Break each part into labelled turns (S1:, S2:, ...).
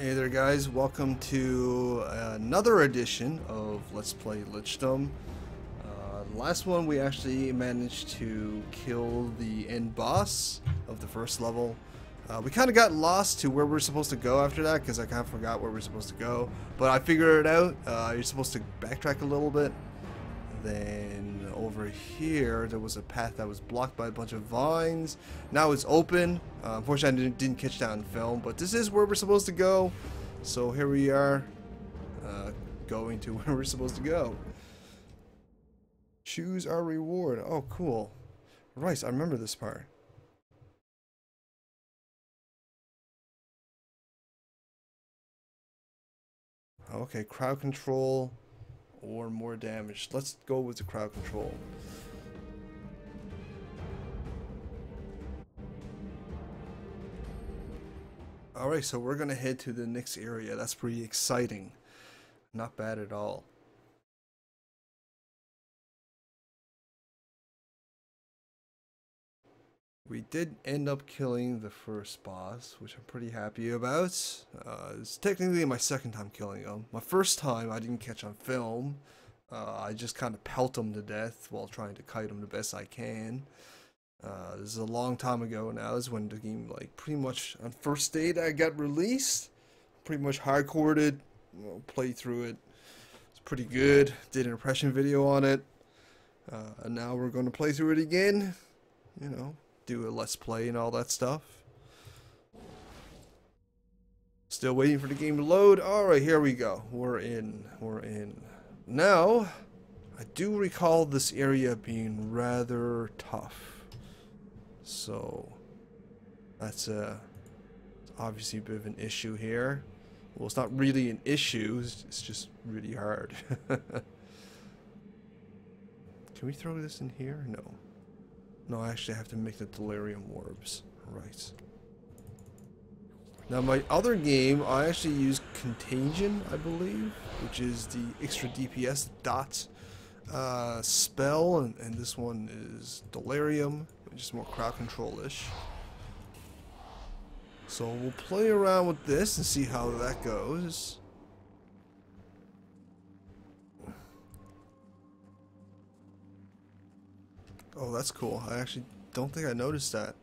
S1: Hey there guys, welcome to another edition of Let's Play Lichdom. The last one we actually managed to kill the end boss of the first level. We kind of got lost to where we're supposed to go after that because I kind of forgot where we're supposed to go. But I figured it out. You're supposed to backtrack a little bit. Then over here there was a path that was blocked by a bunch of vines. Now it's open. Unfortunately I didn't catch that on film, but this is where we're supposed to go. So here we are, going to where we're supposed to go. Choose our reward. Oh cool. Right, I remember this part. Okay, crowd control or more damage. Let's go with the crowd control. Alright, so we're gonna head to the next area. That's pretty exciting. Not bad at all. We did end up killing the first boss, which I'm pretty happy about. It's technically my second time killing him. My first time I didn't catch on film. I just kind of pelt him to death while trying to kite him the best I can. This is a long time ago now. This is when the game, like, pretty much on first day that I got released. Pretty much hardcored it, played through it. It's pretty good. Did an impression video on it. And now we're going to play through it again. You know, do a let's play and all that stuff. Still waiting for the game to load. Alright, here we go. We're in. Now, I do recall this area being rather tough. So, that's obviously a bit of an issue here. Well, it's not really an issue, it's just really hard. Can we throw this in here? No. No, I actually have to make the Delirium orbs. Right. Now, my other game, I actually use Contagion, I believe, which is the extra DPS dot spell, and this one is Delirium, which is more crowd control-ish. So we'll play around with this and see how that goes. Oh, that's cool. I actually don't think I noticed that.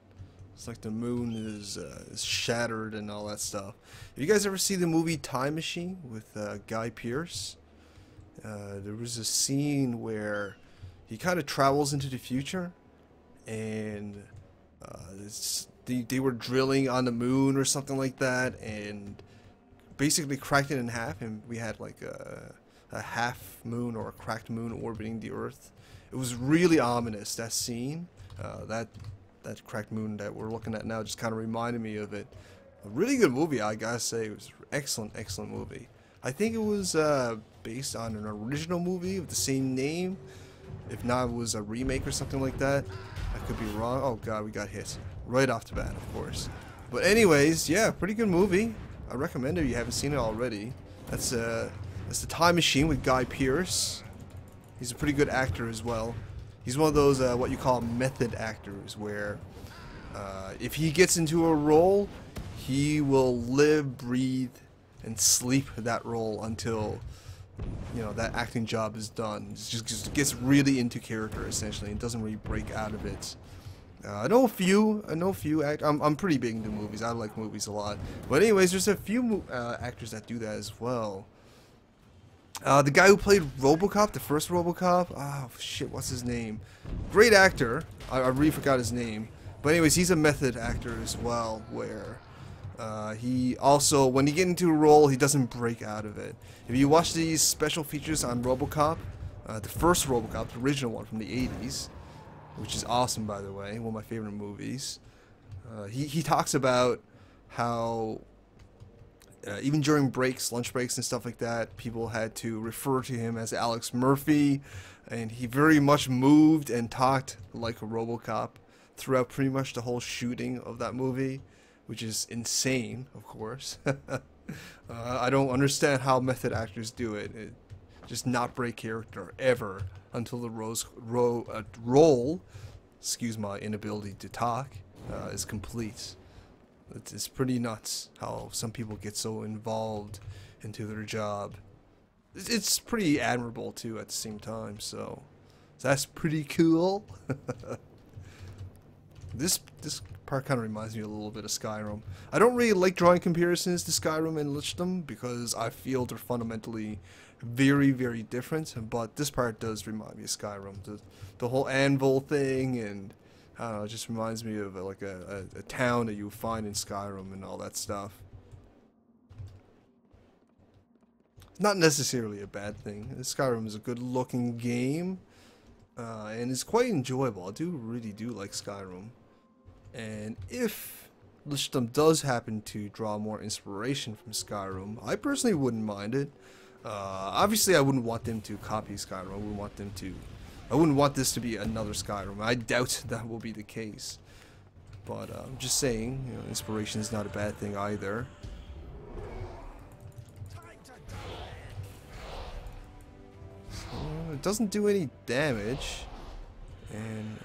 S1: It's like the moon is shattered and all that stuff. Have you guys ever see the movie Time Machine with Guy Pearce? There was a scene where he kind of travels into the future, and they were drilling on the moon or something like that, and basically cracked it in half, and we had like a half moon or a cracked moon orbiting the Earth. It was really ominous, that scene. That cracked moon that we're looking at now just kind of reminded me of it. A really good movie, I gotta say. It was an excellent movie. I think it was based on an original movie with the same name. If not, it was a remake or something like that. I could be wrong. Oh god, we got hit right off the bat, of course. But anyways, yeah, pretty good movie. I recommend it if you haven't seen it already. That's the Time Machine with Guy Pearce. He's a pretty good actor as well. He's one of those what you call method actors, where if he gets into a role, he will live, breathe, and sleep that role until, you know, that acting job is done. It just gets really into character essentially, and doesn't really break out of it. I know a few I'm pretty big into movies. I like movies a lot. But anyways, there's a few actors that do that as well. The guy who played RoboCop, the first RoboCop, oh shit, what's his name? Great actor. I really forgot his name. But anyways, he's a method actor as well, where he also, when he gets into a role, he doesn't break out of it. If you watch these special features on RoboCop, the first RoboCop, the original one from the 80s, which is awesome, by the way, one of my favorite movies, he talks about how even during breaks, lunch breaks and stuff like that, people had to refer to him as Alex Murphy, and he very much moved and talked like a RoboCop throughout pretty much the whole shooting of that movie, which is insane, of course. I don't understand how method actors do it. Just not break character ever until the role, excuse my inability to talk, is complete. It's pretty nuts how some people get so involved into their job. It's pretty admirable too at the same time, so that's pretty cool. This part kind of reminds me a little bit of Skyrim. I don't really like drawing comparisons to Skyrim and Lichdom because I feel they're fundamentally very, very different, but this part does remind me of Skyrim. The whole anvil thing, and I don't know, it just reminds me of like a town that you find in Skyrim and all that stuff. Not necessarily a bad thing. Skyrim is a good looking game, and it's quite enjoyable. I really do like Skyrim. And if Lichdom does happen to draw more inspiration from Skyrim, I personally wouldn't mind it. Obviously, I wouldn't want them to copy Skyrim. I wouldn't want this to be another Skyrim. I doubt that will be the case. But I'm just saying, you know, inspiration is not a bad thing either. So, it doesn't do any damage, and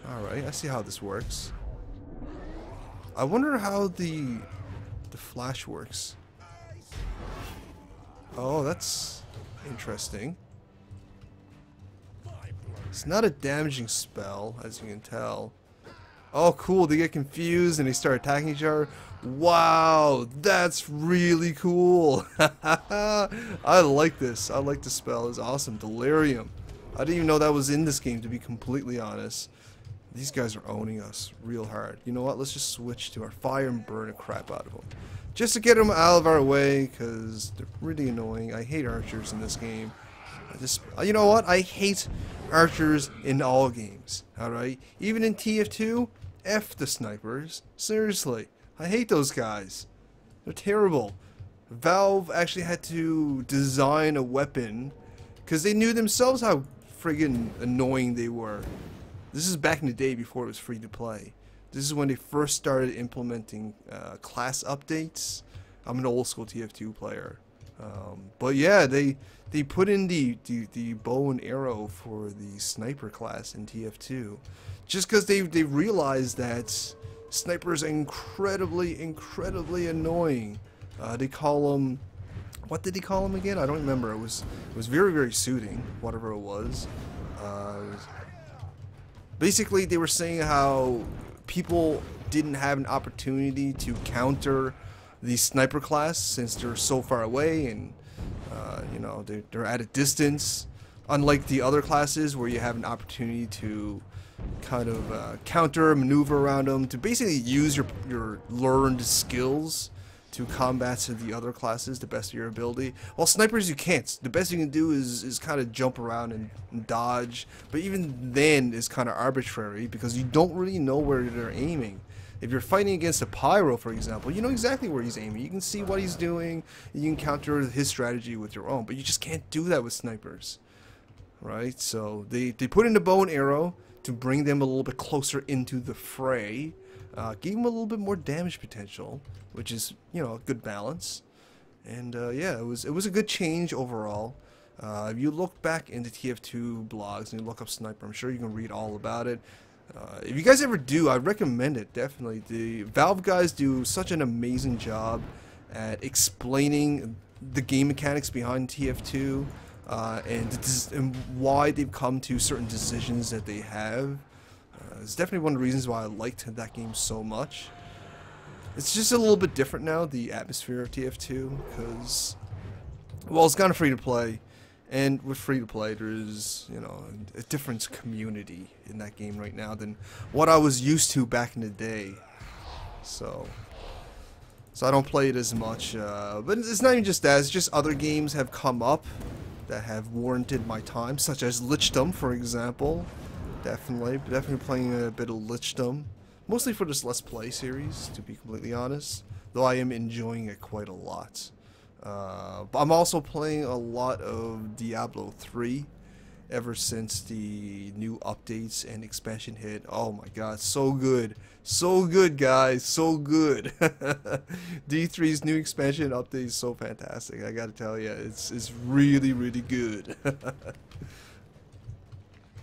S1: alright, I see how this works. I wonder how the flash works. Oh, that's interesting. It's not a damaging spell, as you can tell. Oh, cool, they get confused and they start attacking each other. Wow, that's really cool. I like this. I like the spell. It's awesome. Delirium. I didn't even know that was in this game, to be completely honest. These guys are owning us real hard. You know what? Let's just switch to our fire and burn the crap out of them. Just to get them out of our way, because they're really annoying. I hate archers in this game. You know what? I hate archers in all games. Alright? Even in TF2, F the snipers. Seriously. I hate those guys. They're terrible. Valve actually had to design a weapon because they knew themselves how friggin' annoying they were. This is back in the day before it was free to play. This is when they first started implementing class updates. I'm an old school TF2 player. But yeah, they put in the bow and arrow for the sniper class in TF2 just because they realized that snipers are incredibly annoying. They call them, what did he call them again? I don't remember. It was very, very suiting, whatever it was. Basically, they were saying how people didn't have an opportunity to counter the sniper class since they're so far away and you know, they're at a distance, unlike the other classes where you have an opportunity to kind of counter, maneuver around them, to basically use your learned skills to combat the other classes the best of your ability. Well, snipers you can't. The best you can do is kind of jump around and dodge, but even then is kind of arbitrary because you don't really know where they're aiming. If you're fighting against a pyro, for example, you know exactly where he's aiming. You can see what he's doing, you can counter his strategy with your own, but you just can't do that with snipers. Right? So they put in the bow and arrow to bring them a little bit closer into the fray. Gave them a little bit more damage potential, which is, you know, a good balance. And yeah, it was a good change overall. If you look back into TF2 blogs and you look up sniper, I'm sure you can read all about it. If you guys ever do, I recommend it, definitely. The Valve guys do such an amazing job at explaining the game mechanics behind TF2 and why they've come to certain decisions that they have. It's definitely one of the reasons why I liked that game so much. It's just a little bit different now, the atmosphere of TF2, because, well, it's kind of free to play. And with free to play, there's, you know, a different community in that game right now than what I was used to back in the day. So I don't play it as much. But it's not even just that. It's just other games have come up that have warranted my time, such as Lichdom, for example. Definitely playing a bit of Lichdom. Mostly for this Let's Play series, to be completely honest. Though I am enjoying it quite a lot. But I'm also playing a lot of Diablo 3 ever since the new updates and expansion hit. Oh my god, so good. So good, guys. So good. D3's new expansion update is so fantastic. I gotta tell you, it's really, really good.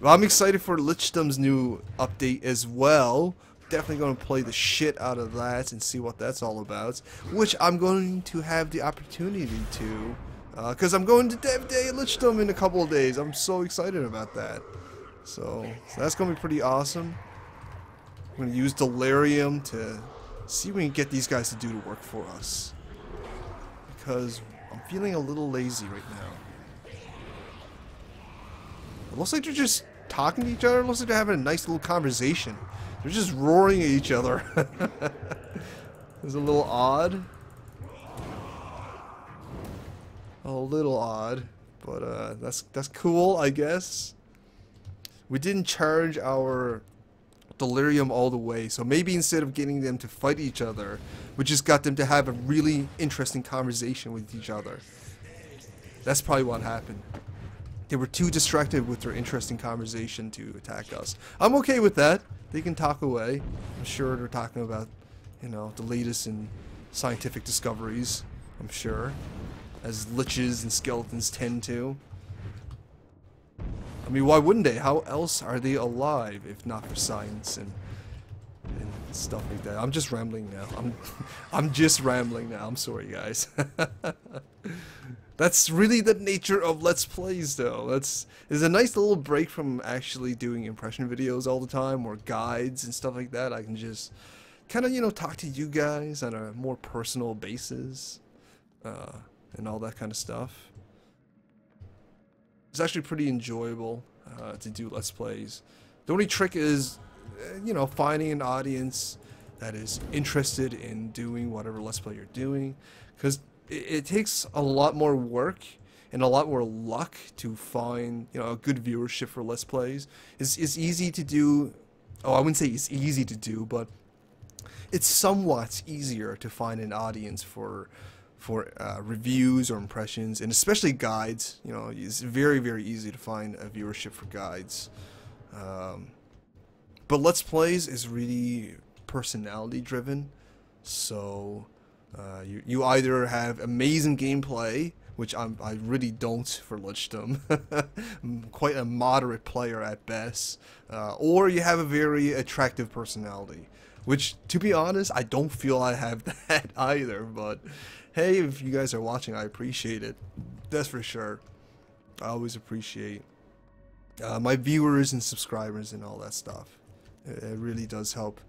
S1: Well, I'm excited for Lichdom's new update as well. definitely going to play the shit out of that and see what that's all about, which I'm going to have the opportunity to, because I'm going to Dev Day at Lichdom in a couple of days. I'm so excited about that. So that's going to be pretty awesome. I'm going to use Delirium to see if we can get these guys to do the work for us, because I'm feeling a little lazy right now. It looks like they're just talking to each other. It looks like they're having a nice little conversation. They're just roaring at each other. It's a little odd. A little odd, but that's cool, I guess. We didn't charge our Delirium all the way, so maybe instead of getting them to fight each other, we just got them to have a really interesting conversation with each other. That's probably what happened. They were too distracted with their interesting conversation to attack us. I'm okay with that. They can talk away. I'm sure they're talking about, you know, the latest in scientific discoveries, I'm sure, as liches and skeletons tend to. I mean, why wouldn't they? How else are they alive if not for science and stuff like that? I'm just rambling now. I'm just rambling now. I'm sorry, guys. That's really the nature of Let's Plays, though. It's a nice little break from actually doing impression videos all the time, or guides and stuff like that. I can just kind of, you know, talk to you guys on a more personal basis, and all that kind of stuff. It's actually pretty enjoyable to do Let's Plays. The only trick is, you know, finding an audience that is interested in doing whatever Let's Play you're doing, because it takes a lot more work and a lot more luck to find, you know, a good viewership for Let's Plays. It's easy to do. Oh, I wouldn't say it's easy to do, but it's somewhat easier to find an audience for reviews or impressions, and especially guides. You know, it's very, very easy to find a viewership for guides. But Let's Plays is really personality driven, so you either have amazing gameplay, which I really don't for Lichdom. I'm quite a moderate player at best, or you have a very attractive personality, which, to be honest, I don't feel I have that either, but hey, if you guys are watching, I appreciate it. That's for sure. I always appreciate my viewers and subscribers and all that stuff. It really does help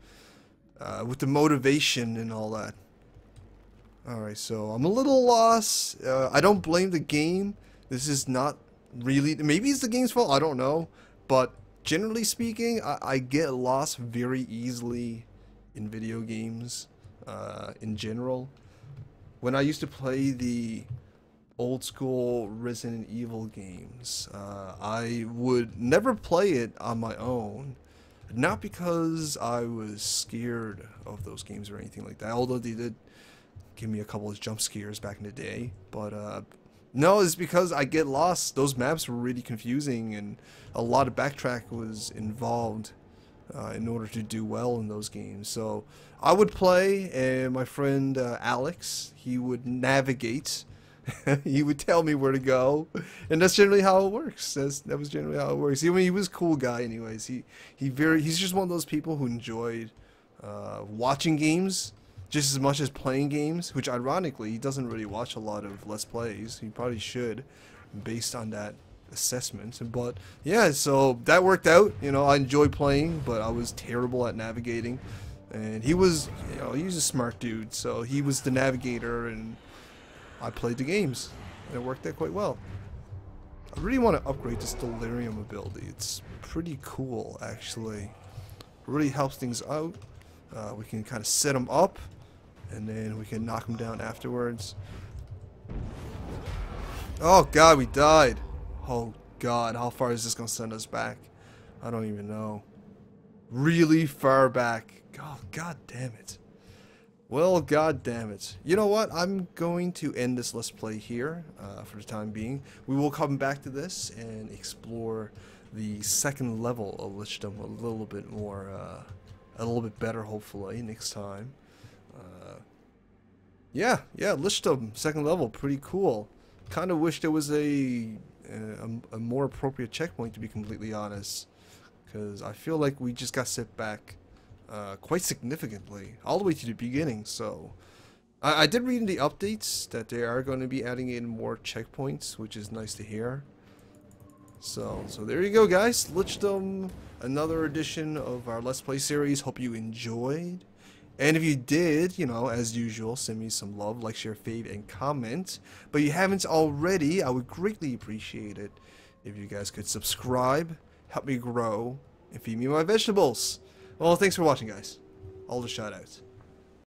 S1: with the motivation and all that. Alright, so I'm a little lost. I don't blame the game. This is not really... Maybe it's the game's fault, I don't know. But generally speaking, I get lost very easily in video games in general. When I used to play the old school Resident Evil games, I would never play it on my own. Not because I was scared of those games or anything like that, although they did give me a couple of jump scares back in the day. But no, it's because I get lost. Those maps were really confusing, and a lot of backtrack was involved in order to do well in those games. So I would play, and my friend Alex, he would navigate. He would tell me where to go, and that's generally how it works. That was generally how it works. I mean, he was a cool guy, anyways. He's just one of those people who enjoyed watching games just as much as playing games. Which, ironically, he doesn't really watch a lot of Let's Plays. He probably should, based on that assessment. But yeah, so that worked out. You know, I enjoyed playing, but I was terrible at navigating. And he was, you know, he's a smart dude, so he was the navigator, and I played the games, and it worked out quite well. I really want to upgrade this Delirium ability. It's pretty cool, actually. It really helps things out. We can kind of set them up, and then we can knock them down afterwards. Oh god, we died. Oh god, how far is this going to send us back? I don't even know. Really far back. Oh, god damn it. Well, god damn it. You know what? I'm going to end this Let's Play here for the time being. We will come back to this and explore the second level of Lichdom a little bit more, a little bit better, hopefully, next time. Yeah, Lichdom, second level, pretty cool. Kind of wish there was a more appropriate checkpoint, to be completely honest. Because I feel like we just got set back quite significantly, all the way to the beginning. So I did read in the updates that they are going to be adding in more checkpoints, which is nice to hear. So there you go, guys. Lichdom, another edition of our Let's Play series. Hope you enjoyed. And if you did, you know, as usual, send me some love, like, share, fave, and comment. But if you haven't already, I would greatly appreciate it if you guys could subscribe, help me grow, and feed me my vegetables. Well, thanks for watching, guys. All the shout outs.